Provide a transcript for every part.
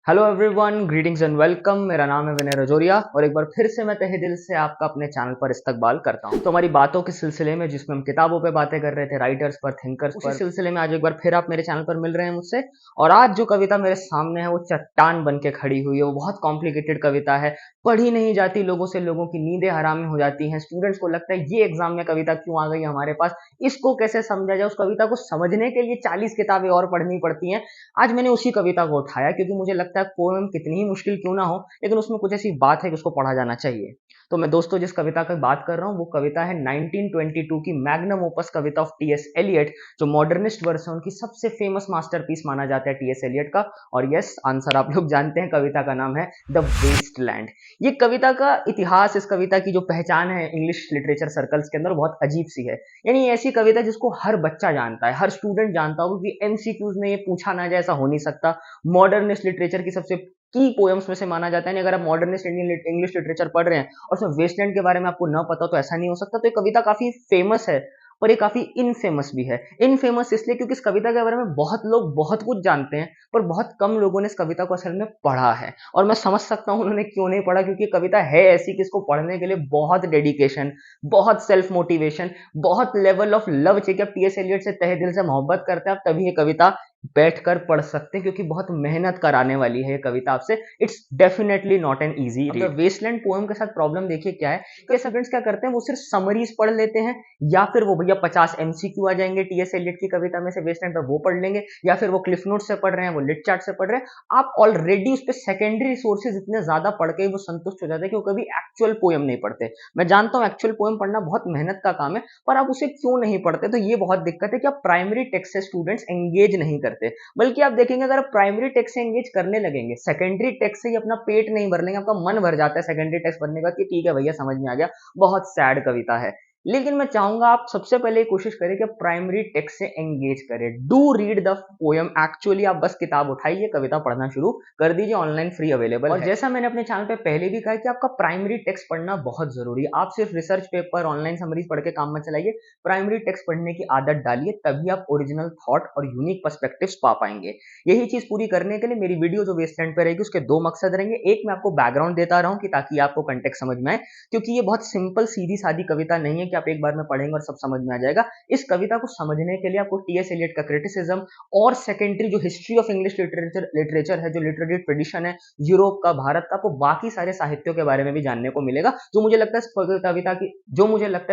Hello everyone, greetings and welcome. मेरा नाम है विनय रजौरिया और एक बार फिर से मैं तहे दिल से आपका अपने चैनल पर इस्तकबाल करता हूं। तो हमारी बातों के सिलसिले में जिसमें हम किताबों पे बातें कर रहे थे, राइटर्स पर, थिंकर्स पर, उसी सिलसिले में आज एक बार फिर आप मेरे चैनल पर मिल रहे हैं मुझसे। और आज जो कविता मेरे सामने है वो चट्टान बन के खड़ी हुई है। वो बहुत कॉम्प्लिकेटेड कविता है, पढ़ी नहीं जाती लोगों से, लोगों की नींदें हराम हो जाती हैं। स्टूडेंट्स को लगता है ये एग्जाम में कविता क्यों आ गई हमारे पास, इसको कैसे समझा जाए। उस कविता को समझने के लिए 40 किताबें और पढ़नी पड़ती हैं। आज मैंने उसी कविता को उठाया क्योंकि मुझे लगता है पोएम कितनी ही मुश्किल क्यों ना हो, लेकिन उसमें कुछ ऐसी बात है कि उसको पढ़ा जाना चाहिए। तो मैं दोस्तों जिस कविता की बात कर रहा हूँ वो कविता है 1922 की magnum opus Kavita of T S Eliot, जो मॉडर्निस्ट वर्स है उनकी सबसे फेमस मास्टरपीस माना जाता है टी एस एलियट का। और यस, आंसर आप लोग जानते हैं, कविता का नाम है द वेस्टलैंड। ये कविता का इतिहास, इस कविता की जो पहचान है इंग्लिश लिटरेचर सर्कल्स के अंदर, बहुत अजीब सी है। यानी ऐसी कविता जिसको हर बच्चा जानता है, हर स्टूडेंट जानता हो, क्योंकि एमसीक्यूज में ये पूछा ना जाए ऐसा हो नहीं सकता। मॉडर्निस्ट लिटरेचर की सबसे की पोएम्स में से माना जाता है। अगर आप मॉडर्निस्ट इंग्लिश लिटरेचर पढ़ रहे हैं और उसमें वेस्टलैंड के बारे में आपको न पता हो तो ऐसा नहीं हो सकता। तो ये कविता काफी फेमस है और ये काफी इनफेमस भी है। इनफेमस इसलिए क्योंकि इस कविता के बारे में बहुत लोग बहुत कुछ जानते हैं, पर बहुत कम लोगों ने इस कविता को असल में पढ़ा है। और मैं समझ सकता हूं उन्होंने क्यों नहीं पढ़ा, क्योंकि कविता है ऐसी कि इसको पढ़ने के लिए बहुत डेडिकेशन, बहुत सेल्फ मोटिवेशन, बहुत लेवल ऑफ लव चाहिए। आप टीएस एलियट से तहे दिल से मोहब्बत करते हैं आप तभी ये कविता बैठकर पढ़ सकते हैं, क्योंकि बहुत मेहनत कराने वाली है ये कविता आपसे। It's definitely not an easy read. Wasteland poem के साथ प्रॉब्लम देखिए क्या है कि स्टूडेंट्स क्या करते हैं, वो सिर्फ समरीज पढ़ लेते हैं, या फिर वो भैया 50 एमसीक्यू आ जाएंगे टीएस एलियट की कविता में से वेस्टलैंड पर, वो पढ़ लेंगे, या फिर वो क्लिफ नोट से पढ़ रहे हैं, वो लिट चार्ट से पढ़ रहे हैं। आप ऑलरेडी उस पर सेकेंडरी सोर्सेज इतने ज्यादा पढ़ के वो संतुष्ट हो जाते हैं कि वो कभी एक्चुअल पोएम नहीं पढ़ते। मैं जानता हूँ एक्चुअल पोएम पढ़ना बहुत मेहनत का काम है, पर आप उसे क्यों नहीं पढ़ते? तो ये बहुत दिक्कत है कि आप प्राइमरी टेक्स्ट से स्टूडेंट्स एंगेज नहीं करते। बल्कि आप देखेंगे अगर आप प्राइमरी टेक्स्ट से एंगेज करने लगेंगे, सेकेंडरी टेक्स्ट से ही अपना पेट नहीं भर लेंगे, आपका मन भर जाता है सेकेंडरी टेक्स्ट पढ़ने का कि ठीक है भैया समझ में आ गया, बहुत सैड कविता है। लेकिन मैं चाहूंगा आप सबसे पहले कोशिश करें कि आप प्राइमरी टेक्स्ट से एंगेज करें। Do read the poem actually. आप बस किताब उठाइए, कविता पढ़ना शुरू कर दीजिए, ऑनलाइन फ्री अवेलेबल और जैसा मैंने अपने चैनल पे पहले भी कहा कि आपका प्राइमरी टेक्स्ट पढ़ना बहुत जरूरी है। आप सिर्फ रिसर्च पेपर, ऑनलाइन समरीज पढ़ के काम मत चलाइए, प्राइमरी टेक्स्ट पढ़ने की आदत डालिए, तभी आप ओरिजिनल थॉट और यूनिक पर्सपेक्टिव्स पा पाएंगे। यही चीज पूरी करने के लिए मेरी वीडियो जो वेस्टलैंड पे रहेगी उसके दो मकसद रहेंगे। एक, मैं आपको बैकग्राउंड देता रहा हूं कि ताकि आपको कंटेक्स्ट समझ में आए, क्योंकि ये बहुत सिंपल सीधी सादी कविता नहीं है कि आप एक बार में पढ़ेंगे और सब समझ में आ जाएगा। इस कविता को समझने के लिए आपको टीएस एलियट का क्रिटिसिज्म और सेकेंडरी जो हिस्ट्री ऑफ इंग्लिश लिटरेचर है, जो लिटरेरी ट्रेडिशन है यूरोप का, भारत का, आपको बाकी सारे साहित्यों के बारे में भी जानने को मिलेगा। जो मुझे लगता है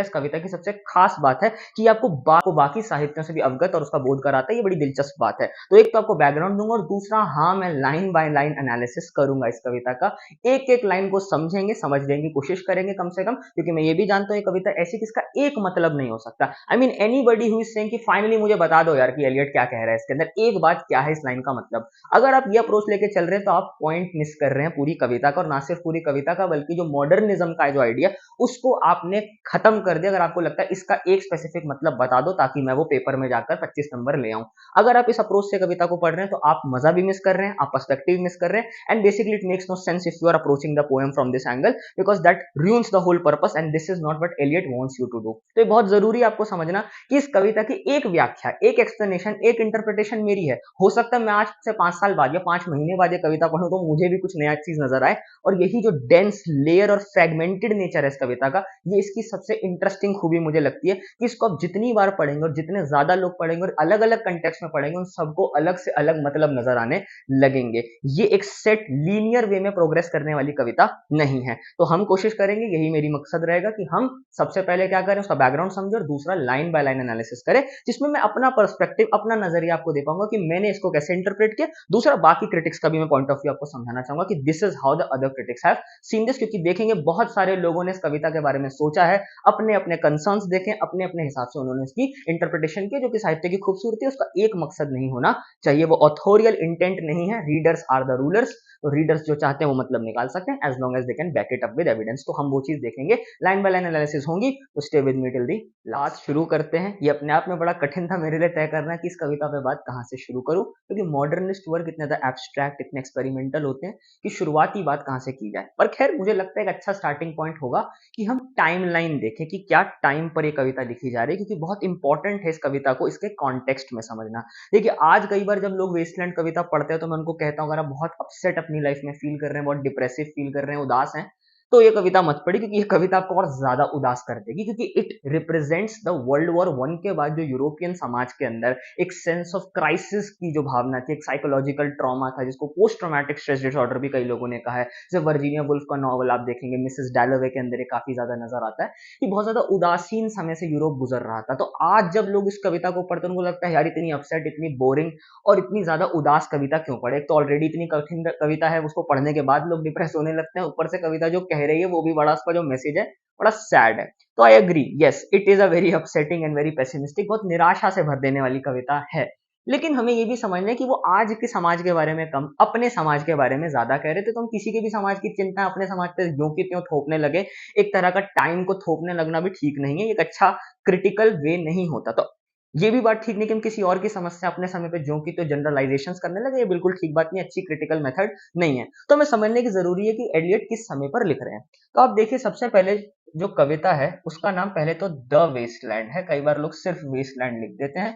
इस कविता की सबसे खास बात है कि आपको बाकी साहित्यों से भी अवगत और उसका बोध कराता है। ये बड़ी दिलचस्प बात है। तो एक तो आपको बैकग्राउंड दूंगा और दूसरा, हाँ, मैं लाइन बाय लाइन एनालिसिस करूंगा इस कविता का। एक एक लाइन को समझेंगे, समझने की कोशिश करेंगे कम से कम, क्योंकि मैं ये भी जानता हूँ ये कविता ऐसी किसका एक मतलब नहीं हो सकता। I mean anybody who is saying कि फाइनली मुझे बता दो यार कि एलियट क्या कह रहा है इसके अंदर, एक बात क्या है इस लाइन का मतलब। अगर आप ये अप्रोच लेके चल रहे हैं तो आप पॉइंट मिस कर रहे हैं पूरी कविता का, और ना सिर्फ पूरी कविता का बल्कि जो मॉडर्निज्म का जो आइडिया उसको आपने खत्म कर दिया। अगर आपको लगता है इसका एक स्पेसिफिक मतलब बता दो ताकि मैं वो पेपर में जाकर 25 नंबर ले आऊं, अगर आप इस अप्रोच से कविता को पढ़ रहे हैं तो आप मजा भी मिस कर रहे हैं, आप पर्सपेक्टिव मिस कर रहे हैं। And basically it makes no sense if you are approaching the poem from this angle, because that ruins the whole purpose and this is not what Eliot wants you to do. तो ये बहुत जरूरी है आपको समझना कि इस कविता की एक व्याख्या, एक एक्सप्लेनेशन, एक इंटरप्रिटेशन मेरी है। हो सकता है मैं आज से 5 साल बाद या 5 महीने बाद ये कविता पढ़ूं तो मुझे भी कुछ नया चीज नजर आए। और यही जो डेंस लेयर और फ्रेगमेंटेड नेचर है इस कविता का, ये इसकी सबसे इंटरेस्टिंग खूबी मुझे लगती है कि इसको आप जितनी बार पढ़ेंगे और जितने ज्यादा लोग पढ़ेंगे और अलग अलग कंटेक्स्ट में पढ़ेंगे, उन सबको अलग से अलग मतलब नजर आने लगेंगे। ये एक सेट लीनियर वे में प्रोग्रेस करने वाली कविता नहीं है। तो हम कोशिश करेंगे, यही मेरी मकसद रहेगा कि हम सबसे पहले क्या करें, उसका बैकग्राउंड समझे, और दूसरा लाइन बाय लाइन एनालिसिस करें, जिसमें मैं अपना पर्सपेक्टिव, अपना नजरिया आपको दे पाऊंगा कि मैंने इसको कैसे इंटरप्रेट किया। दूसरा, बाकी क्रिटिक्स का भी मैं पॉइंट ऑफ व्यू आपको समझाना चाहूंगा कि this is how the other critics have seen this, क्योंकि देखेंगे बहुत सारे लोगों ने इस कविता के बारे में सोचा है, अपने अपने कंसर्न्स देखें, अपने अपने हिसाब से उन्होंने इसकी इंटरप्रिटेशन की। जो कि साहित्य की खूबसूरती है उसका एक मकसद नहीं होना चाहिए, वो ऑथोरियल इंटेंट नहीं है। Readers are the rulers. तो रीडर्स जो चाहते हैं वो मतलब निकाल सकते हैं, as long as they can back it up with evidence. तो हम वो चीज देखेंगे, लाइन बाय लाइन एनालिसिस होंगी। Stay with me till the last. शुरू करते हैं। ये अपने आप में बड़ा कठिन था मेरे लिए तय करना कि इस कविता पे बात कहाँ से शुरू करूं, क्योंकि मॉडर्निस्ट वर्क इतने ज्यादा एब्स्ट्रैक्ट, इतने एक्सपेरिमेंटल होते हैं कि शुरुआती बात कहाँ से की जाए। पर खैर, मुझे लगता है एक अच्छा स्टार्टिंग पॉइंट होगा कि हम टाइमलाइन देखें कि क्या टाइम पर ये कविता लिखी जा रही है, क्योंकि बहुत इंपॉर्टेंट है इस कविता को इसके कॉन्टेक्स्ट में समझना। देखिए, आज कई बार जब लोग वेस्टलैंड कविता पढ़ते हैं तो मैं उनको कहता हूँ, अगर आप बहुत अपसेट अपनी लाइफ में फील कर रहे हैं, बहुत डिप्रेसिव फील कर रहे हैं, उदास हैं, तो ये कविता मत पढ़िए, क्योंकि ये कविता आपको और ज्यादा उदास कर देगी, क्योंकि it represents the world war one के बाद जो यूरोपियन समाज के अंदर एक सेंस ऑफ क्राइसिस की जो भावना थी, एक साइकोलॉजिकल ट्रॉमा था, जिसको पोस्ट ट्रॉमेटिक स्ट्रेस डिसऑर्डर भी कई लोगों ने कहा है। जैसे वर्जीनिया वुल्फ का नॉवल आप देखेंगे, मिसेस डैलोवे के अंदर ये काफी ज्यादा नजर आता है कि बहुत ज्यादा उदासीन समय से यूरोप गुजर रहा था। तो आज जब लोग इस कविता को पढ़ते हैं, उनको लगता है यार इतनी अपसेट, इतनी बोरिंग और इतनी ज्यादा उदास कविता क्यों पढ़े। एक तो ऑलरेडी इतनी कठिन कविता है, उसको पढ़ने के बाद लोग डिप्रेस होने लगते हैं, ऊपर से कविता जो कह रही है वो भी बड़ा, उसका जो मैसेज है बड़ा सैड है। तो I agree, yes it is a very upsetting and very pessimistic, बहुत निराशा से भर देने वाली कविता है। लेकिन हमें ये भी समझना है कि वो आज के समाज के बारे में कम, अपने समाज के बारे में ज्यादा कह रहे थे। तो हम किसी के भी समाज की चिंता अपने समाज पे यों की त्यों थोपने लगे, एक तरह का टाइम को थोपने लगना भी ठीक नहीं है, एक अच्छा क्रिटिकल वे नहीं होता। तो ये भी बात ठीक नहीं कि हम किसी और की समस्या अपने समय पे जो की तो जनरलाइजेशंस करने लगे, ये बिल्कुल ठीक बात नहीं, अच्छी क्रिटिकल मेथड नहीं है। तो हमें समझने की जरूरी है कि एलियट किस समय पर लिख रहे हैं। तो आप देखिए, सबसे पहले जो कविता है उसका नाम पहले तो द वेस्टलैंड है। कई बार लोग सिर्फ वेस्टलैंड लिख देते हैं,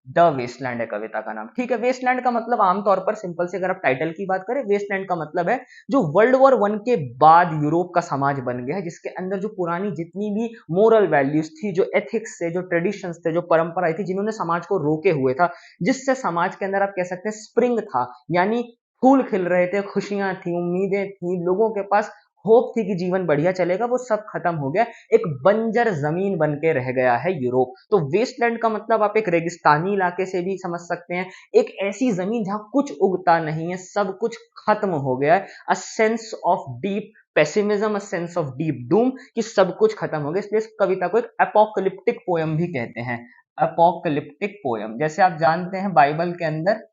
द वेस्टलैंड है कविता का नाम। ठीक है, वेस्टलैंड का मतलब आमतौर पर सिंपल से अगर आप टाइटल की बात करें, वेस्टलैंड का मतलब है जो वर्ल्ड वॉर वन के बाद यूरोप का समाज बन गया है, जिसके अंदर जो पुरानी जितनी भी मोरल वैल्यूज थी, जो एथिक्स थे, जो ट्रेडिशंस थे, जो परंपराएं थी, जिन्होंने समाज को रोके हुए था, जिससे समाज के अंदर आप कह सकते हैं स्प्रिंग था, यानी फूल खिल रहे थे, खुशियां थी, उम्मीदें थी, लोगों के पास होप थी कि जीवन बढ़िया चलेगा, वो सब खत्म हो गया। एक बंजर जमीन बन के रह गया है यूरोप। तो वेस्टलैंड का मतलब आप एक रेगिस्तानी इलाके से भी समझ सकते हैं, एक ऐसी जमीन जहां कुछ उगता नहीं है, सब कुछ खत्म हो गया है। A sense of deep pessimism, a sense of deep Doom, कि सब कुछ खत्म हो गया। इसलिए इस कविता को एक एपोकलिप्टिक पोयम भी कहते हैं। एपोकलिप्टिक पोयम, जैसे आप जानते हैं बाइबल के अंदर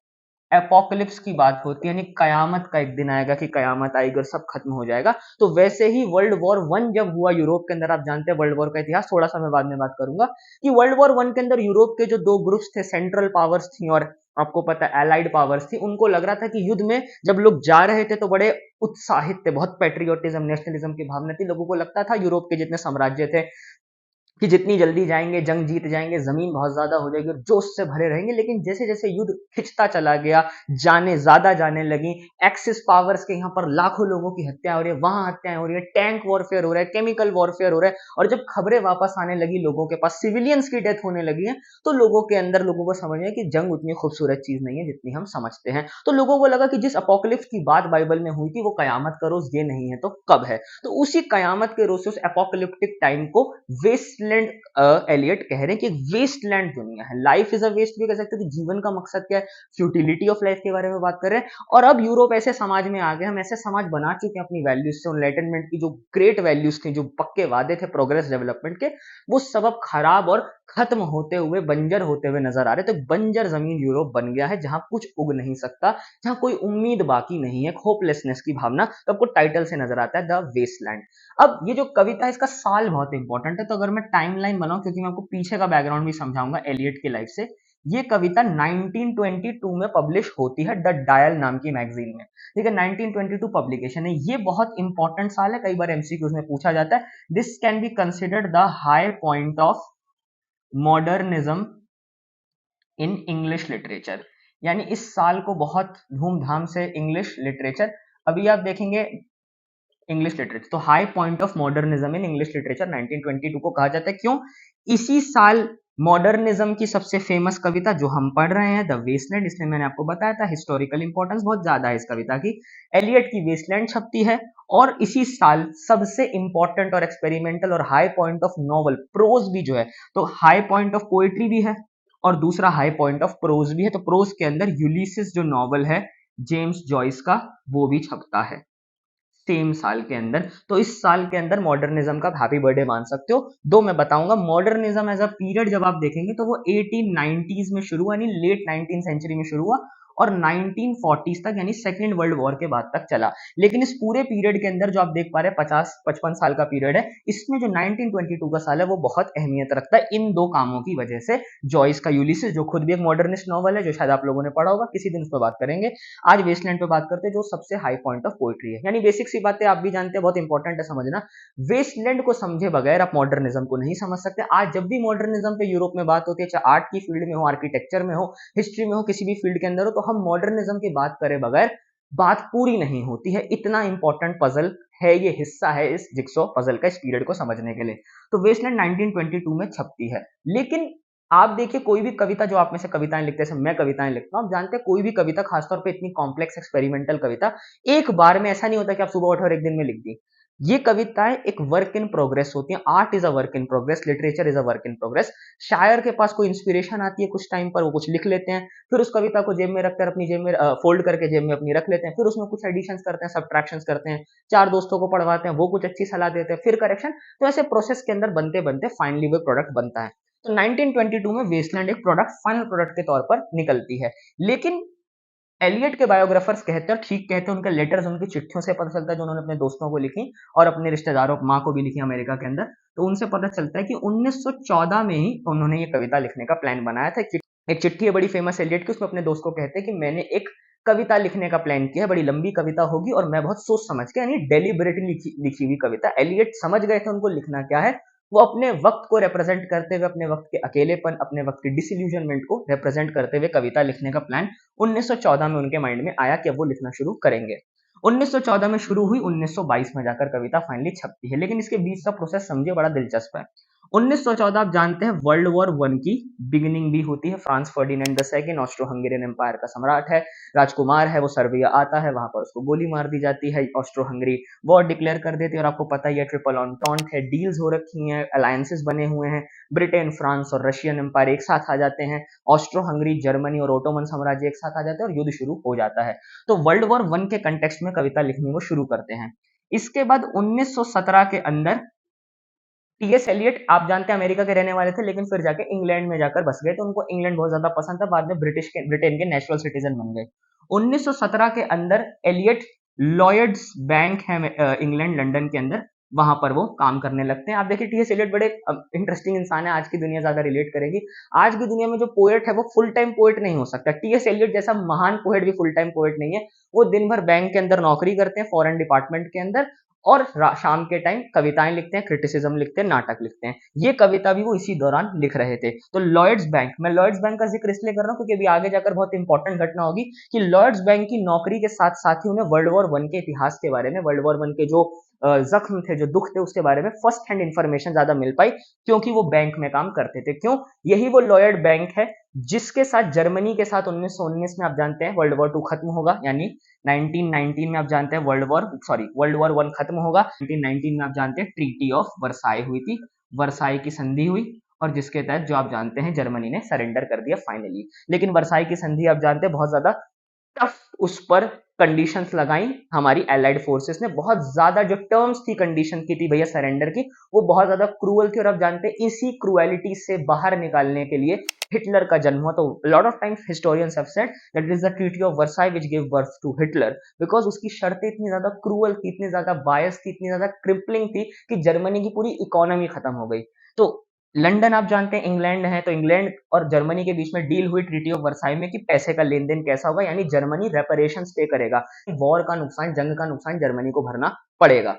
एपोकलिप्स की बात होती है, यानी कयामत का एक दिन आएगा कि कयामत आएगी और सब खत्म हो जाएगा। तो वैसे ही वर्ल्ड वॉर वन जब हुआ यूरोप के अंदर, आप जानते हैं वर्ल्ड वॉर का इतिहास, थोड़ा सा मैं बाद में बात करूंगा, कि वर्ल्ड वॉर वन के अंदर यूरोप के जो दो ग्रुप्स थे, सेंट्रल पावर्स थी और आपको पता है एलाइड पावर्स थी, उनको लग रहा था कि युद्ध में जब लोग जा रहे थे तो बड़े उत्साहित थे, बहुत पेट्रियोटिज्म, नेशनलिज्म की भावना थी, लोगों को लगता था यूरोप के जितने साम्राज्य थे कि जितनी जल्दी जाएंगे, जंग जीत जाएंगे, जमीन बहुत ज्यादा हो जाएगी और जोश से भरे रहेंगे। लेकिन जैसे जैसे युद्ध खिंचता चला गया, जाने ज्यादा जाने लगी, एक्सिस पावर्स के यहाँ पर लाखों लोगों की हत्या हो रही है, वहां हत्याएं हो रही है, टैंक वॉरफेयर हो रहा है, केमिकल वॉरफेयर हो रहा है, और जब खबरें वापस आने लगी, लोगों के पास सिविलियंस की डेथ होने लगी है, तो लोगों के अंदर, लोगों को समझ में कि जंग उतनी खूबसूरत चीज नहीं है जितनी हम समझते हैं। तो लोगों को लगा कि जिस अपोकलिप्स की बात बाइबल में हुई थी वो कयामत का रोज ये नहीं है तो कब है। तो उसी कयामत के रोज से, उस एपोकलिप्टिक टाइम को वेस्टलैंड एलियट कह रहे हैं कि एक वेस्टलैंड दुनिया है। लाइफ इज अ वेस्ट भी कह सकते हैं कि जीवन का मकसद क्या है, फ्यूटिलिटी ऑफ लाइफ के बारे में बात कर रहे हैं। और अब यूरोप ऐसे समाज में आ गए, हम ऐसे समाज बना चुके हैं अपनी वैल्यूज से, एनलाइटनमेंट की जो ग्रेट वैल्यूज थी, जो पक्के वादे थे प्रोग्रेस डेवलपमेंट के, वो सब अब खराब और खत्म होते हुए, बंजर होते हुए नजर आ रहे। तो बंजर जमीन यूरोप बन गया है, जहां कुछ उग नहीं सकता, जहां कोई उम्मीद बाकी नहीं है, होपलेसनेस की भावना। तो आपको टाइटल से नजर आता है द वेस्टलैंड। अब ये जो कविता है, इसका साल बहुत इंपॉर्टेंट है। तो अगर मैं टाइमलाइन बनाऊं, क्योंकि मैं आपको पीछे का बैकग्राउंड भी समझाऊंगा एलियट की लाइफ से, ये कविता 1922 में पब्लिश होती है द डायल नाम की मैगजीन में। ठीक है, 1922 पब्लिकेशन है। ये बहुत इंपॉर्टेंट साल है, कई बार एमसीक्यूज में पूछा जाता है। This can be considered the high point of modernism in English literature, यानी इस साल को बहुत धूमधाम से इंग्लिश लिटरेचर, अभी आप देखेंगे इंग्लिश लिटरेचर, तो high point of modernism in English literature 1922 को कहा जाता है। क्यों? इसी साल मॉडर्निज्म की सबसे फेमस कविता जो हम पढ़ रहे हैं, द वेस्टलैंड, इसमें मैंने आपको बताया था हिस्टोरिकल इंपॉर्टेंस बहुत ज्यादा है इस कविता की, एलियट की वेस्टलैंड छपती है। और इसी साल सबसे इंपॉर्टेंट और एक्सपेरिमेंटल और high point of novel prose भी जो है, तो हाई पॉइंट ऑफ पोएट्री भी है और दूसरा हाई पॉइंट ऑफ प्रोज भी है। तो प्रोज के अंदर यूलिसिस जो नॉवल है जेम्स जॉयस का, वो भी छपता है सेम साल के अंदर। तो इस साल के अंदर मॉडर्निज्म का हैप्पी बर्थडे मान सकते हो। दो मैं बताऊंगा, मॉडर्निज्म एज अ पीरियड जब आप देखेंगे तो वो 1890s में शुरू हुआ, यानी लेट 19th सेंचुरी में शुरू हुआ, और 1940s तक यानी सेकेंड वर्ल्ड वॉर के बाद तक चला। लेकिन इस पूरे पीरियड के अंदर जो आप देख पा रहे हैं 50-55 साल का पीरियड है, इसमें जो 1922 का साल है वो बहुत अहमियत रखता है इन दो कामों की वजह से। जॉयस का यूलिसिस जो खुद भी एक मॉडर्निस्ट नॉवल है, जो शायद आप लोगों ने पढ़ा होगा, किसी दिन उस पर बात करेंगे। आज वेस्टलैंड पे बात करते हैं जो सबसे हाई पॉइंट ऑफ पोएट्री है। यानी बेसिक सी बातें आप भी जानते हैं, बहुत इंपॉर्टेंट है समझना। वेस्टलैंड को समझे बगैर आप मॉडर्निज्म को नहीं समझ सकते। आज जब भी मॉडर्निज्म पे यूरोप में बात होती है, चाहे आर्ट की फील्ड में हो, आर्किटेक्चर में हो, हिस्ट्री में हो, किसी भी फील्ड के अंदर हो, तो हम मॉडर्निज्म की बात करे बगैर बात पूरी नहीं होती है। इतना इंपॉर्टेंट पजल है, ये हिस्सा है इस जिक्सो पजल का, इस पीरियड को समझने के लिए। तो वेस्टलैंड 1922 में छपती है। लेकिन आप देखिए कोई भी कविता, जो आप में से कविताएं लिखते हैं, मैं कविताएं लिखता हूं, आप जानते हैं कोई भी कविता, खासतौर पे इतनी कॉम्प्लेक्स एक्सपेरिमेंटल कविता, एक बार में ऐसा नहीं होता कि आप सुबह उठे और एक दिन में लिख दी। ये कविताएं एक वर्क इन प्रोग्रेस होती हैं। Art is a work in progress, literature is a work in progress. शायर के पास कोई इंस्पिरेशन आती है कुछ टाइम पर, वो कुछ लिख लेते हैं, फिर उस कविता को जेब में रखकर अपनी जेब में फोल्ड करके जेब में अपनी रख लेते हैं, फिर उसमें कुछ एडिशंस करते हैं, सब्ट्रैक्शंस करते हैं, चार दोस्तों को पढ़वाते हैं, वो कुछ अच्छी सलाह देते हैं, फिर करेक्शन। तो ऐसे प्रोसेस के अंदर बनते बनते फाइनली वो प्रोडक्ट बनता है। तो 1922 में वेस्टलैंड एक प्रोडक्ट, फाइनल प्रोडक्ट के तौर पर निकलती है। लेकिन एलियट के बायोग्राफर्स कहते हैं, ठीक कहते हैं, उनके लेटर्स, उनकी चिट्ठियों से पता चलता है जो उन्होंने अपने दोस्तों को लिखी और अपने रिश्तेदारों, माँ को भी लिखी अमेरिका के अंदर। तो उनसे पता चलता है कि 1914 में ही उन्होंने ये कविता लिखने का प्लान बनाया था। एक चिट्ठी है बड़ी फेमस एलियट की, उसमें अपने दोस्त को कहते हैं कि मैंने एक कविता लिखने का प्लान किया है, बड़ी लंबी कविता होगी और मैं बहुत सोच समझ के, यानी डेलिबरेटली लिखी हुई कविता। एलियट समझ गए थे उनको लिखना क्या है। वो अपने वक्त को रिप्रेजेंट करते हुए, अपने वक्त के अकेलेपन, अपने वक्त की डिसइल्यूजनमेंट को रिप्रेजेंट करते हुए कविता लिखने का प्लान 1914 में उनके माइंड में आया कि अब वो लिखना शुरू करेंगे। 1914 में शुरू हुई, 1922 में जाकर कविता फाइनली छपती है। लेकिन इसके बीच का प्रोसेस समझिए, बड़ा दिलचस्प है। 1914 आप जानते हैं वर्ल्ड वॉर वन की बिगिनिंग भी होती है। Franz Ferdinand the second Austro Hungarian empire का सम्राट है, राजकुमार है, वो सर्बिया आता है, वहां पर उसको गोली मार दी जाती है, ऑस्ट्रो हंगरी वॉर डिक्लेयर कर देती है। और आपको पता ही है ट्रिपल ऑन्टॉन्ट है, डील्स हो रखी हैं, अलायंसेस बने हुए हैं, ब्रिटेन, फ्रांस और रशियन एम्पायर एक साथ आ जाते हैं, ऑस्ट्रो हंगरी, जर्मनी और ओटोमन साम्राज्य एक साथ आ जाते हैं और युद्ध शुरू हो जाता है। तो वर्ल्ड वॉर वन के कंटेक्स्ट में कविता लिखनी वो शुरू करते हैं। इसके बाद 1917 के अंदर टीएस एलियट, आप जानते हैं अमेरिका के रहने वाले थे, लेकिन फिर जाके इंग्लैंड में जाकर बस गए। तो उनको इंग्लैंड बहुत ज्यादा पसंद था, बाद में ब्रिटेन के नेशनल सिटीजन बन गए। 1917 के अंदर एलियट लॉयड्स बैंक है इंग्लैंड, लंदन के अंदर, वहां पर वो काम करने लगते हैं। आप देखिए टीएस एलियट बड़े इंटरेस्टिंग इंसान है, आज की दुनिया ज्यादा रिलेट करेगी। आज की दुनिया में जो पोएट है वो फुल टाइम पोएट नहीं हो सकता। टीएस एलियट जैसा महान पोएट भी फुल टाइम पोएट नहीं है। वो दिन भर बैंक के अंदर नौकरी करते हैं, फॉरेन डिपार्टमेंट के अंदर, और शाम के टाइम कविताएं लिखते हैं, क्रिटिसिज्म लिखते हैं, नाटक लिखते हैं। ये कविता भी वो इसी दौरान लिख रहे थे। तो लॉयड्स बैंक, मैं लॉयड्स बैंक का जिक्र इसलिए कर रहा हूं क्योंकि अभी आगे जाकर बहुत इंपॉर्टेंट घटना होगी कि लॉयड्स बैंक की नौकरी के साथ साथ ही उन्हें वर्ल्ड वॉर वन के इतिहास के बारे में, वर्ल्ड वॉर वन के जो जख्म थे, जो दुख थे, उसके बारे में फर्स्ट हैंड इंफॉर्मेशन ज्यादा मिल पाई, क्योंकि वो बैंक में काम करते थे। क्यों? यही वो लॉयड बैंक है जिसके साथ जर्मनी के साथ 1919 में आप जानते हैं वर्ल्ड वॉर टू खत्म होगा, यानी 1919 में आप जानते हैं वर्ल्ड वॉर वन खत्म होगा। 1919 में आप जानते हैं ट्रीटी ऑफ वर्साई हुई थी, वर्साई की संधि हुई, और जिसके तहत जो आप जानते हैं जर्मनी ने सरेंडर कर दिया फाइनली। लेकिन वर्साई की संधि आप जानते हैं बहुत ज्यादा टफ उस पर कंडीशंस लगाई हमारी एलाइड फोर्सेस ने। बहुत ज्यादा जो टर्म्स थी, कंडीशन की थी भैया सरेंडर की, वो बहुत ज्यादा क्रूअल थी। और आप जानते हैं इसी क्रूएलिटी से बाहर निकालने के लिए हिटलर का जन्म हुआ। तो lot of times historians have said that it is the treaty of Versailles which give birth to Hitler, because उसकी शर्तें इतनी ज्यादा क्रूअल थी, इतनी ज्यादा बायस थी, इतनी ज्यादा क्रिपलिंग थी कि जर्मनी की पूरी इकोनॉमी खत्म हो गई। तो लंदन आप जानते हैं इंग्लैंड है, तो इंग्लैंड और जर्मनी के बीच में डील हुई ट्रीटी ऑफ वर्साई में कि पैसे का लेन देन कैसा होगा, यानी जर्मनी रेपरेशंस पे करेगा, वॉर का नुकसान, जंग का नुकसान जर्मनी को भरना पड़ेगा।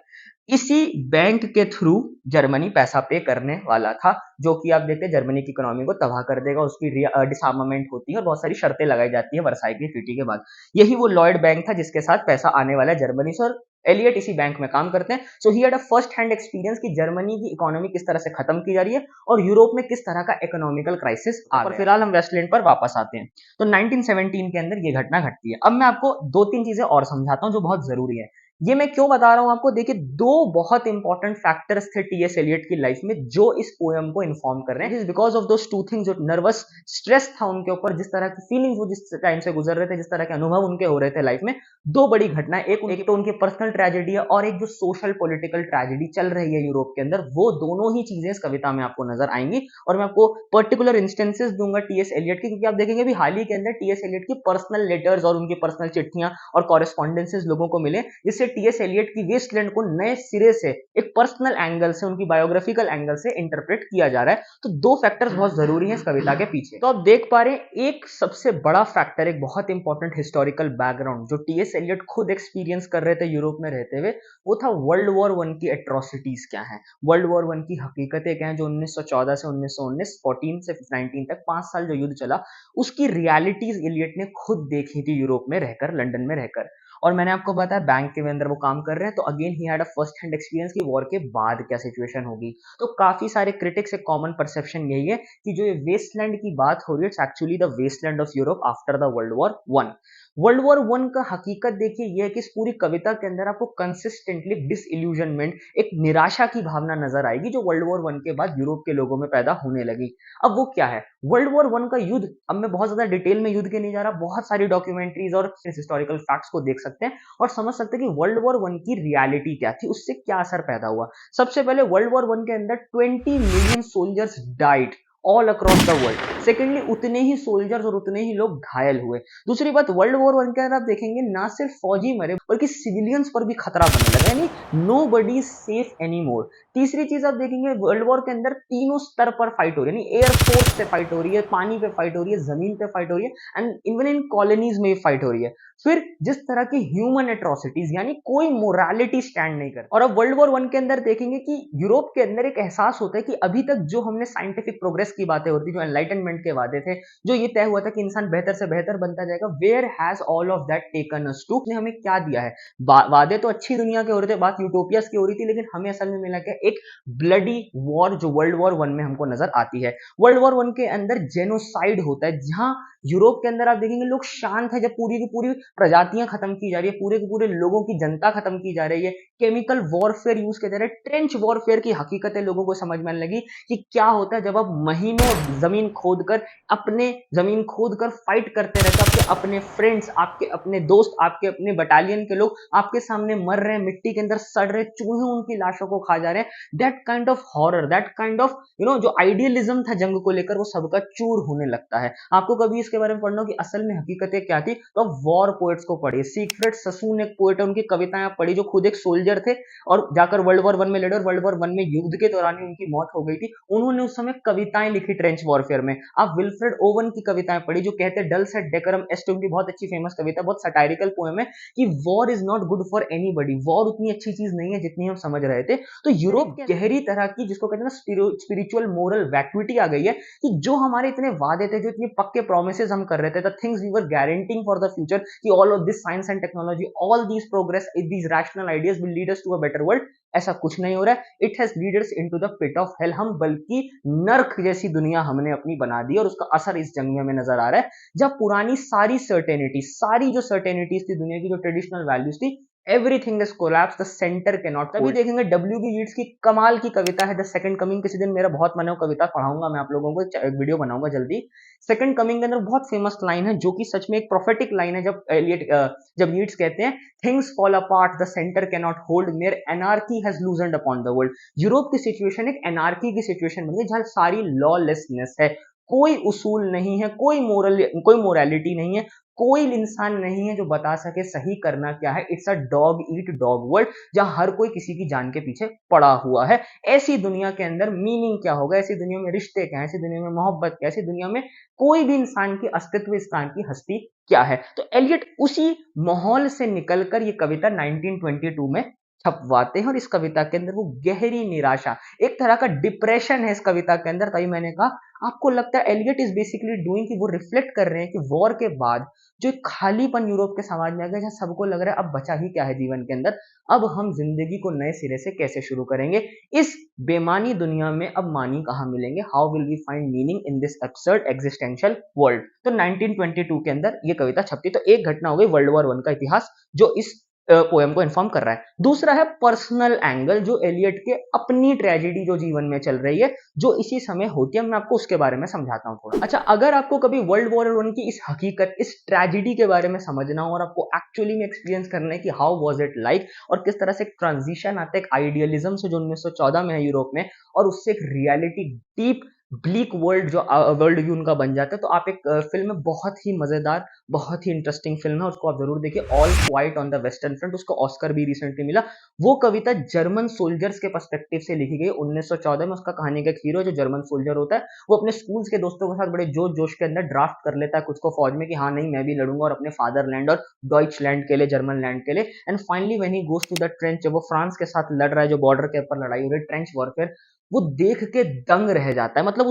इसी बैंक के थ्रू जर्मनी पैसा पे करने वाला था, जो कि आप देखते हैं जर्मनी की इकोनॉमी को तबाह कर देगा। उसकी डिसआर्मामेंट होती है और बहुत सारी शर्तें लगाई जाती है वर्साई की ट्रीटी के बाद। यही वो लॉयड बैंक था जिसके साथ पैसा आने वाला है जर्मनी से, और एलियट इसी बैंक में काम करते हैं। So he had a first hand experience कि जर्मनी की इकोनॉमी किस तरह से खत्म की जा रही है और यूरोप में किस तरह का इकोनॉमिकल क्राइसिस आ रहा है। फिलहाल हम वेस्टलैंड पर वापस आते हैं। तो 1917 के अंदर ये घटना घटती है। अब मैं आपको दो तीन चीजें और समझाता हूं जो बहुत जरूरी है। ये मैं क्यों बता रहा हूं आपको, देखिए दो बहुत इंपॉर्टेंट फैक्टर्स थे टीएस एलियट की लाइफ में जो इस पोएम को इन्फॉर्म कर रहे हैं। Because of those two things, जो नर्वस स्ट्रेस था उनके ऊपर, जिस तरह की फीलिंग्स वो जिस टाइम से गुजर रहे थे, जिस तरह के अनुभव उनके हो रहे थे लाइफ में, दो बड़ी घटनाएं, एक तो उनकी पर्सनल ट्रेजेडी है और एक जो सोशल पॉलिटिकल ट्रेजेडी चल रही है यूरोप के अंदर, वो दोनों ही चीजें इस कविता में आपको नजर आएंगी। और मैं आपको पर्टिकुलर इंस्टेंसेस दूंगा टीएस एलियट की, क्योंकि आप देखेंगे भी हाल ही के अंदर टीएस एलियट की पर्सनल लेटर्स और उनकी पर्सनल चिट्ठियां और कॉरेस्पॉन्डेंसेस लोगों को मिले, जिससे टीएस एलियट की वेस्टलैंड को नए सिरे से एक पर्सनल एंगल से, उनकी बायोग्राफिकल एंगल से इंटरप्रेट किया जा रहा है। तो दो फैक्टर्स बहुत जरूरी हैं इस कविता के पीछे। तो आप देख पा रहे हैं एक सबसे बड़ा फैक्टर, एक बहुत इंपॉर्टेंट हिस्टोरिकल बैकग्राउंड जो टीएस एलियट खुद एक्सपीरियंस कर रहे थे यूरोप में रहते हुए, वो था वर्ल्ड वॉर वन की एट्रोसिटीज क्या है, वर्ल्ड वॉर वन की हकीकतें क्या है, जो 1914 से 1919, 14 से 19 तक 5 साल जो युद्ध चला, उसकी रियलिटीज एलियट ने खुद देखी थी यूरोप में रहकर, लंदन में रहकर। और मैंने आपको बताया बैंक के अंदर वो काम कर रहे हैं, तो again he had a first hand experience कि वॉर के बाद क्या सिचुएशन होगी। तो काफी सारे क्रिटिक्स एक कॉमन परसेप्शन यही है कि जो ये वेस्टलैंड की बात हो रही है, it's actually the wasteland of Europe after the world war one. World war one का हकीकत देखिए ये है कि इस पूरी कविता के अंदर आपको कंसिस्टेंटली डिसइल्यूजनमेंट, एक निराशा की भावना नजर आएगी जो वर्ल्ड वॉर वन के बाद यूरोप के लोगों में पैदा होने लगी। अब वो क्या है वर्ल्ड वॉर वन का युद्ध, अब मैं बहुत ज्यादा डिटेल में युद्ध के नहीं जा रहा, बहुत सारी डॉक्यूमेंट्रीज और हिस्टोरिकल फैक्ट्स को देख सकते हैं और समझ सकते हैं कि वर्ल्ड वॉर वन की रियलिटी क्या थी, उससे क्या असर पैदा हुआ। सबसे पहले वर्ल्ड वॉर वन के अंदर 20 million soldiers died all across the world. Secondly उतने ही सोल्जर्स और उतने ही लोग घायल हुए। दूसरी बात, वर्ल्ड वॉर वन के अंदर आप देखेंगे ना सिर्फ फौजी मरे बल्कि सिविलियंस पर भी खतरा बनने लगा, यानी nobody is safe any more. तीसरी चीज आप देखेंगे वर्ल्ड वॉर के अंदर तीनों स्तर पर फाइट हो रही है, यानी एयरफोर्स से फाइट हो रही है, पानी पे फाइट हो रही है, जमीन पे फाइट हो रही है एंड इवन इन कॉलोनीज में फाइट हो रही है। फिर जिस तरह की ह्यूमन एट्रोसिटीज, यानी कोई मोरालिटी स्टैंड नहीं करता। और अब वर्ल्ड वॉर वन के अंदर देखेंगे कि यूरोप के अंदर एक एहसास होता है कि अभी तक जो हमने साइंटिफिक प्रोग्रेस की बातें होती, जो एनलाइटनमेंट के वादे थे, जो ये तय हुआ था कि इंसान बेहतर से बेहतर बनता जाएगा, where has all of that taken us to, ने हमें क्या दिया है। वादे तो अच्छी दुनिया के हो रहे थे, बात यूटोपियास की हो रही थी, लेकिन हमें असल में मिला क्या, एक ब्लडी वॉर जो वर्ल्ड वॉर वन में हमको नजर आती है। वर्ल्ड वॉर वन के अंदर जेनोसाइड होता है, जहां यूरोप के अंदर आप देखेंगे लोग शांत है, जब पूरी की पूरी प्रजातियां खत्म की जा रही है, पूरे के पूरे लोगों की जनता खत्म की जा रही है, केमिकल वॉरफेयर यूज किया जा रहा है, ट्रेंच वॉरफेयर की हकीकतें लोगों को समझ में आने लगी कि क्या होता है जब आप महीनों जमीन खोदकर, अपने जमीन खोदकर फाइट करते रहते, आपके अपने फ्रेंड्स, आपके अपने दोस्त, आपके अपने बटालियन के लोग आपके सामने मर रहे हैं, मिट्टी के अंदर सड़ रहे, चूहे उनकी लाशों को खा जा रहे हैं। That kind of horror, that kind of जो आइडियलिज्म था जंग को लेकर, वो सबका चूर होने लगता है। आपको कभी इसके बारे में पढ़ना हो कि असल में हकीकतें क्या थी, तो आप वॉर पोएट्स को पढ़िए। सीक्रेट ससून एक पोएट है, उनकी कविताएं आप पढ़ी, जो खुद एक सोल्जर थे और जाकर वर्ल्ड वॉर वन में लड़े, और वर्ल्ड वॉर वन में युद्ध के दौरान ही उनकी मौत हो गई थी। उन्होंने उस समय कविताएं लिखी ट्रेंच वॉरफेयर में। आप विल्फ्रेड ओवन की कविताएं पढ़ी, जो कहते हैं डल सेट डेकरम एस्ट, उनकी बहुत अच्छी फेमस कविता, बहुत सटायरिकल पोएम है कि war is not good for anybody, war उतनी अच्छी चीज नहीं है जितनी हम समझ रहे थे। तो यूरोप गहरी तरह की, जिसको कहते हैं ना स्पिरिचुअल मोरल वैक्यूटी आ गई है कि जो हमारे इतने वादे थे, जो इतने पक्के प्रोमिसेस हम कर रहे थे, the things we were guaranteeing for the future, कि all of this science and technology, all these progress, these rational ideas will lead us to a better world, ऐसा कुछ नहीं हो रहा है। It has lead us into the pit of hell, हम बल्कि नर्क जैसी दुनिया हमने अपनी बना दी, और उसका असर इस जंग में हमें नजर आ रहा है। जब पुरानी सारी सर्टेनिटी, सारी जो सर्टेनिटीज थी दुनिया की, जो ट्रेडिशनल वैल्यूज थी, everything is collapse, the centre can not. तभी देखेंगे डब्ल्यू बी यीट्स की कमाल की कविता है द सेकंड कमिंग, किसी दिन मेरा बहुत मन है वो कविता पढ़ाऊंगा मैं आप लोगों को, एक वीडियो बनाऊंगा जल्दी। सेकंड कमिंग के अंदर बहुत फेमस लाइन है, जो कि सच में एक प्रोफेटिक लाइन है, जब जब यीट्स कहते हैं things fall apart, the centre can not hold, mere anarchy has loosened upon the world. Europe की सिचुएशन एक एनार्की की सिचुएशन बन गई, जहां सारी लॉलेसनेस है, कोई उसूल नहीं है, कोई मोरालिटी नहीं है, कोई इंसान नहीं है जो बता सके सही करना क्या है। It's a dog eat dog world, जहां हर कोई किसी की जान के पीछे पड़ा हुआ है। ऐसी दुनिया के अंदर मीनिंग क्या होगा, ऐसी दुनिया में रिश्ते क्या है, ऐसी दुनिया में मोहब्बत क्या है, ऐसी दुनिया में कोई भी इंसान की अस्तित्व, इंसान की हस्ती क्या है। तो एलियट उसी माहौल से निकलकर ये कविता 1922 में छपवाते हैं, और इस कविता के अंदर वो गहरी निराशा, एक तरह का डिप्रेशन है इस कविता के अंदर। तभी मैंने कहा आपको लगता है एलियट इज बेसिकली डूइंग, कि वो रिफ्लेक्ट कर रहे हैं कि वॉर के बाद जो एक खालीपन यूरोप के समाज में आ गया, जहां सबको लग रहा है अब बचा ही क्या है जीवन के अंदर, अब हम जिंदगी को नए सिरे से कैसे शुरू करेंगे, इस बेमानी दुनिया में अब मानी कहां मिलेंगे, how will we find meaning in this absurd existential world. तो 1922 के अंदर ये कविता छपती। तो एक घटना हो गई वर्ल्ड वॉर वन का इतिहास, जो इस पोएम को इन्फॉर्म कर रहा है। दूसरा है पर्सनल एंगल, जो एलियट के अपनी ट्रेजेडी जो जीवन में चल रही है, जो इसी समय होती है, मैं आपको उसके बारे में समझाता हूँ थोड़ा। अच्छा, अगर आपको कभी वर्ल्ड वॉर वन की इस हकीकत, इस ट्रेजेडी के बारे में समझना हो और आपको एक्चुअली में एक्सपीरियंस करना है कि हाउ वाज इट लाइक और किस तरह से एक ट्रांजिशन आता है एक आइडियलिज्म से जो 1914 में है यूरोप में, और उससे एक रियलिटी डीप ब्लीक वर्ल्ड जो वर्ल्ड व्यू उनका बन जाता है, तो आप एक फिल्म में बहुत ही मजेदार, बहुत ही इंटरेस्टिंग फिल्म है, उसको आप जरूर देखिए, all quite on the western front. उसको ऑस्कर भी रिसेंटली मिला। वो कविता जर्मन सोल्जर्स के पर्सपेक्टिव से लिखी गई 1914 में। उसका कहानी का एक हीरो जो जर्मन सोल्जर होता है, वो अपने स्कूल्स के दोस्तों के साथ बड़े जोश जोश के अंदर ड्राफ्ट कर लेता है खुद को फौज में कि हाँ नहीं मैं भी लड़ूंगा, और अपने फादरलैंड और डॉइचलैंड के लिए, जर्मन लैंड के लिए। And finally when he goes to the trench, जब वो फ्रांस के साथ लड़ रहा है, जो बॉर्डर के ऊपर लड़ाई हो रही है, ट्रेंच वॉरफेयर, वो देख के दंग रह जाता है। मतलब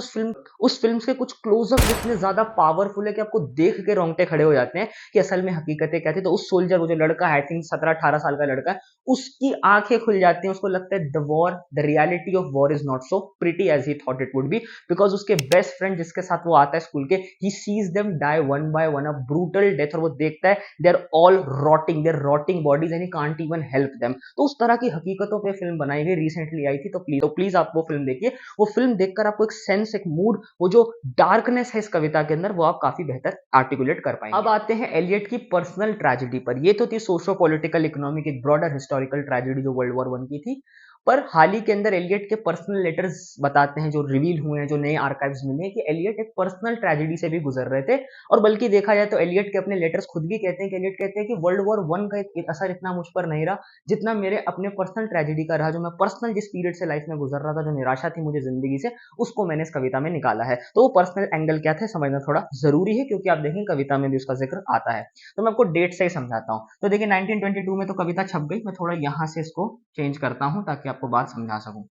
उस फिल्म से कुछ क्लोजअप इतने ज्यादा पावरफुल है कि आपको देख के रोंगटे खड़े हो जाते हैं कि असल में हकीकतें क्या थी। तो उस सोल्जर, वो जो लड़का है, आई थिंक 17-18 साल का लड़का है, उसकी आंखें खुल जाती हैं। उसको लगता है the war, the reality of war is not so pretty as he thought it would be, because उसके बेस्ट फ्रेंड जिसके साथ वो आता है स्कूल के, he sees them die one by one, a brutal death, और वो देखता है they are all rotting, their rotting bodies and he can't even help them. तो उस तरह की हकीकतों पे फिल्म बनाई गई, रिसेंटली आई थी। तो प्लीज आप वो फिल्म देखिए। वो फिल्म देखकर आपको एक सेंस, एक मूड, वो जो डार्कनेस है इस कविता के अंदर, वो आप काफी बेहतर आर्टिकुलेट कर पाएंगे। अब आते हैं एलियट की पर्सनल ट्रेजेडी पर। ये तो थी सोशो पॉलिटिकल इकोनॉमिक एक ब्रॉडर हिस्टोरिकल ट्रेजेडी जो वर्ल्ड वॉर वन की थी। पर हाल ही के अंदर एलियट के पर्सनल लेटर्स बताते हैं, जो रिवील हुए हैं, जो नए आर्काइव्स मिले हैं, कि एलियट एक पर्सनल ट्रेजेडी से भी गुजर रहे थे। और बल्कि देखा जाए तो एलियट के अपने लेटर्स खुद भी कहते हैं कि एलियट कहते हैं कि वर्ल्ड वॉर वन का असर इतना मुझ पर नहीं रहा जितना मेरे अपने पर्सनल ट्रेजेडी का रहा। जो मैं पर्सनल जिस पीरियड से लाइफ में गुजर रहा था, जो निराशा थी मुझे जिंदगी से, उसको मैंने इस कविता में निकाला है। तो वो पर्सनल एंगल क्या था समझना थोड़ा जरूरी है, क्योंकि आप देखें कविता में भी उसका जिक्र आता है। तो मैं आपको डेट से ही समझाता हूँ। तो देखिए 1922 में तो कविता छप गई। मैं थोड़ा यहाँ से इसको चेंज करता हूँ ताकि आपको बात समझा सकूं।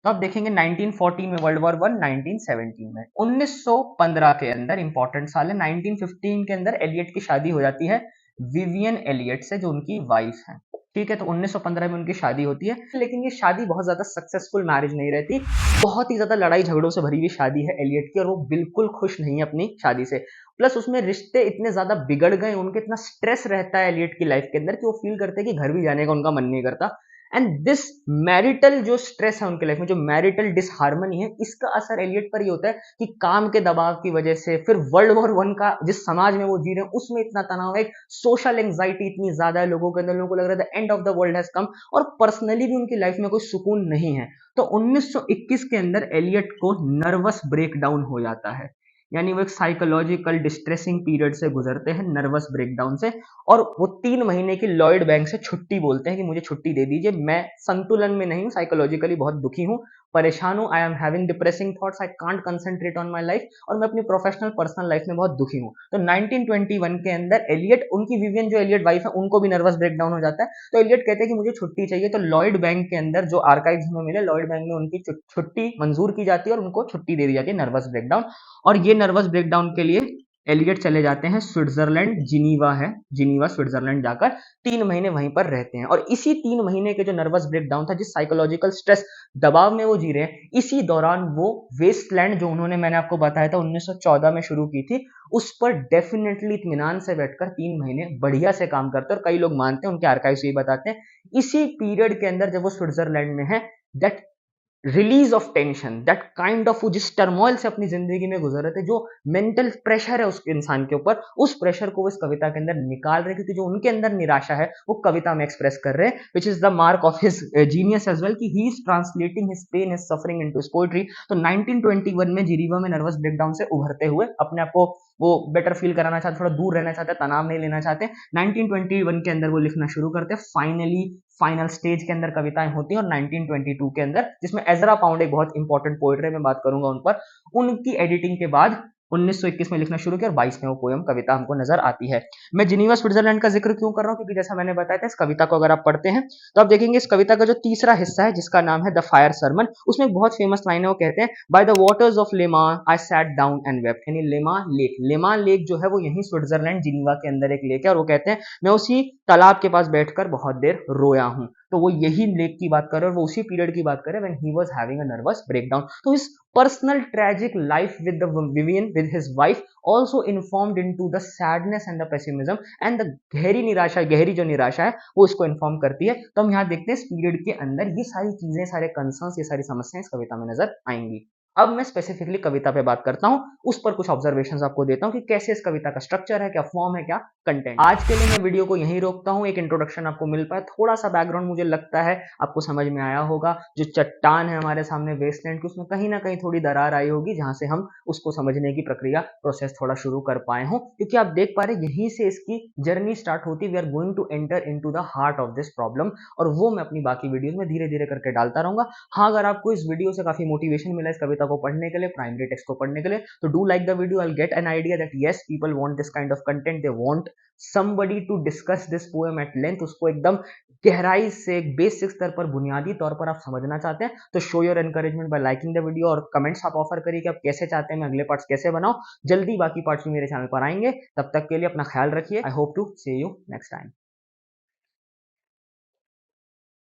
तो आप देखेंगे 1914 में वर्ल्ड वॉर वन, 1917 में, 1915 के अंदर इंपॉर्टेंट साल है, 1915 के अंदर एलियट की शादी हो जाती है विवियन एलियट से, जो उनकी वाइफ है। ठीक है, तो 1915 में उनकी शादी होती है, लेकिन ये शादी बहुत ज्यादा सक्सेसफुल मैरिज नहीं रहती। बहुत ही ज्यादा लड़ाई झगड़ों से भरी हुई शादी है एलियट की, और वो बिल्कुल खुश नहीं है अपनी शादी से। प्लस उसमें रिश्ते इतने ज्यादा बिगड़ गए, उनके इतना स्ट्रेस रहता है एलियट की लाइफ के अंदर कि वो फील करते हैं कि घर भी जाने का उनका मन नहीं करता। एंड दिस मैरिटल जो स्ट्रेस है उनके लाइफ में, जो मैरिटल डिसहार्मनी है, इसका असर एलियट पर ही होता है कि काम के दबाव की वजह से, फिर वर्ल्ड वॉर वन का जिस समाज में वो जी रहे हैं उसमें इतना तनाव है, सोशल एंजाइटी इतनी ज्यादा है लोगों के अंदर, लोगों को लग रहा है end of the world has come, और पर्सनली भी उनकी लाइफ में कोई सुकून नहीं है। तो 1921 के अंदर एलियट को नर्वस ब्रेकडाउन हो जाता है, यानी वो एक साइकोलॉजिकल डिस्ट्रेसिंग पीरियड से गुजरते हैं, नर्वस ब्रेकडाउन से। और वो 3 महीने की लॉयड बैंक से छुट्टी बोलते हैं कि मुझे छुट्टी दे दीजिए, मैं संतुलन में नहीं हूँ, साइकोलॉजिकली बहुत दुखी हूँ, परेशान हूँ, I am having depressing thoughts, I can't concentrate on my life, और मैं अपनी प्रोफेशनल पर्सनल लाइफ में बहुत दुखी हूँ। तो 1921 के अंदर एलियट, उनकी विवियन जो एलियट वाइफ है, उनको भी नर्वस ब्रेकडाउन हो जाता है। तो एलियट कहते हैं कि मुझे छुट्टी चाहिए। तो लॉयड बैंक के अंदर जो आर्काइव्स हमें मिले, लॉयड बैंक में उनकी छुट्टी मंजूर की जाती है और उनको छुट्टी दे दी जाती है, नर्वस ब्रेकडाउन। और ये नर्वस ब्रेकडाउन के लिए एलियट चले जाते हैं स्विट्जरलैंड, जिनीवा है, जिनीवा स्विट्जरलैंड जाकर 3 महीने वहीं पर रहते हैं। और इसी 3 महीने के जो नर्वस ब्रेकडाउन था, जिस साइकोलॉजिकल स्ट्रेस दबाव में वो जी रहे हैं, इसी दौरान वो वेस्टलैंड जो उन्होंने, मैंने आपको बताया था 1914 में शुरू की थी, उस पर डेफिनेटली इत्मीनान से बैठकर 3 महीने बढ़िया से काम करते हैं। और कई लोग मानते हैं, उनके आर्काइव्स ये बताते हैं, इसी पीरियड के अंदर जब वो स्विट्जरलैंड में है, that release of tension, that kind of, जिस टर्मोइल से अपनी जिंदगी में गुजर रहे थे, जो मेंटल प्रेशर है उस इंसान के ऊपर, उस प्रेशर को वो इस कविता के अंदर निकाल रहे, क्योंकि जो उनके अंदर निराशा है वो कविता में एक्सप्रेस कर रहे हैं, which is the mark of his genius as well, कि he is translating his pain, his suffering into his poetry. तो 1921 में जिनीवा में नर्वस ब्रेकडाउन से उभरते हुए अपने आप को वो बेटर फील कराना चाहते, थोड़ा दूर रहना चाहते, तनाव नहीं लेना चाहते, 1921 के अंदर वो लिखना शुरू करते हैं। फाइनली फाइनल स्टेज के अंदर कविताएं होती हैं, और 1922 के अंदर, जिसमें एजरा पाउंड एक बहुत इंपॉर्टेंट पोएट है, मैं बात करूंगा उन पर, उनकी एडिटिंग के बाद 1921 में लिखना शुरू किया, और 22 में वो पोएम कविता हमको नजर आती है। मैं जिनीवा स्विट्जरलैंड का जिक्र क्यों कर रहा हूँ, क्योंकि जैसा मैंने बताया था, इस कविता को अगर आप पढ़ते हैं तो आप देखेंगे इस कविता का जो तीसरा हिस्सा है, जिसका नाम है द फायर सरमन, उसमें एक बहुत फेमस लाइन है, वो कहते हैं, by the waters of lemma I sat down and wept, यानी लेमा लेक, लेमा लेक जो है वो यही स्विट्जरलैंड जिनीवा के अंदर एक लेक है, और वो कहते हैं मैं उसी तालाब के पास बैठकर बहुत देर रोया हूं। तो वो यही लेख की बात कर रहे हैं और वो उसी पीरियड की बात कर रहे हैं when he was having a nervous breakdown. तो his personal tragic life with the Vivian with his wife also informed into the sadness and the pessimism and the गहरी जो निराशा है वो इसको इन्फॉर्म करती है। तो हम यहाँ देखते हैं इस पीरियड के अंदर ये सारी चीजें, सारे कंसर्न्स, ये सारी समस्याएं इस कविता में नजर आएंगी। अब मैं स्पेसिफिकली कविता पे बात करता हूँ, उस पर कुछ ऑब्जर्वेशंस आपको देता हूँ कि कैसे इस कविता का स्ट्रक्चर है, क्या फॉर्म है, क्या कंटेंट। आज के लिए मैं वीडियो को यहीं रोकता हूँ, एक इंट्रोडक्शन आपको मिल पाए, थोड़ा सा बैकग्राउंड मुझे लगता है आपको समझ में आया होगा। जो चट्टान है हमारे सामने वेस्टलैंड की, उसमें कहीं ना कहीं थोड़ी दरार आई होगी जहां से हम उसको समझने की प्रक्रिया, प्रोसेस थोड़ा शुरू कर पाए हों, क्योंकि आप देख पा रहे यहीं से इसकी जर्नी स्टार्ट होती है। We are going to enter into the heart of this problem, और वो मैं अपनी बाकी वीडियोस में धीरे धीरे करके डालता रहूंगा। हाँ, अगर आपको इस वीडियो से काफी मोटिवेशन मिला इस कविता को पढ़ने के लिए, प्राइमरी टेक्स्ट को पढ़ने के लिए, तो do like the video. I get an idea that yes, people want this kind of content, they want somebody to discuss this poem at length, उसको एकदम गहराई से, एक बेसिक स्तर पर, बुनियादी तौर पर आप समझना चाहते हैं, तो show your encouragement bye liking the video, और कमेंट्स आप ऑफर करिए कि आप कैसे चाहते हैं मैं अगले पार्ट्स कैसे बनाऊं। जल्दी बाकी पार्ट्स भी मेरे चैनल पर आएंगे, तब तक के लिए अपना ख्याल रखिए। I hope to see you next time.